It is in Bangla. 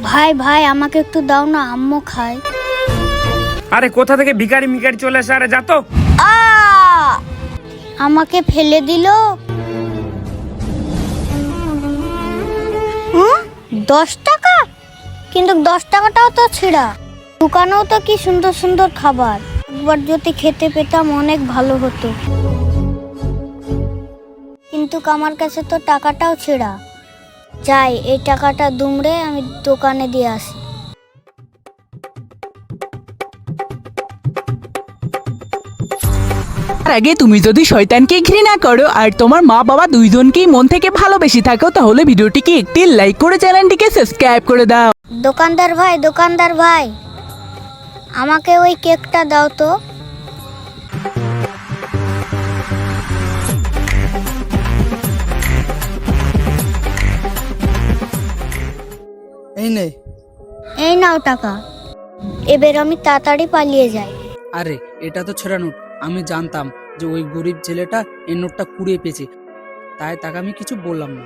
ভাই ভাই আমাকে একটু দাও না, আম্মু খায়। আরে কোথা থেকে ভিখারি মিখারি চলে আসে, আরে যা তো। আমাকে ফেলে দিল। 10 টাকা, কিন্তু 10 টাকাটাও তো ছিঁড়া। দোকানেও তো কি সুন্দর সুন্দর খাবার, একবার যদি খেতে পেতাম অনেক ভালো হতো, কিন্তু আমার কাছে তো টাকাটাও ছিঁড়া। যাই, এই টাকাটা দুমড়ে আমি দোকানে দিয়ে আসি। তার আগে তুমি যদি শয়তানকে ঘৃণা করো আর তোমার মা বাবা দুইজনকেই মন থেকে ভালোবেসে থাকো, তাহলে ভিডিওটিকে একটি লাইক করে চ্যানেলটিকে সাবস্ক্রাইব করে দাও। দোকানদার ভাই, আমাকে ওই কেকটা দাও তো। এই নে। এই নাও টাকা, এবার আমি তাড়াতাড়ি পালিয়ে যাই। আরে এটা তো ছেঁড়া নোট। আমি জানতাম যে ওই গরিব ছেলেটা এই নোটটা কুড়িয়ে পেয়েছে, তাই তাকে আমি কিছু বললাম না।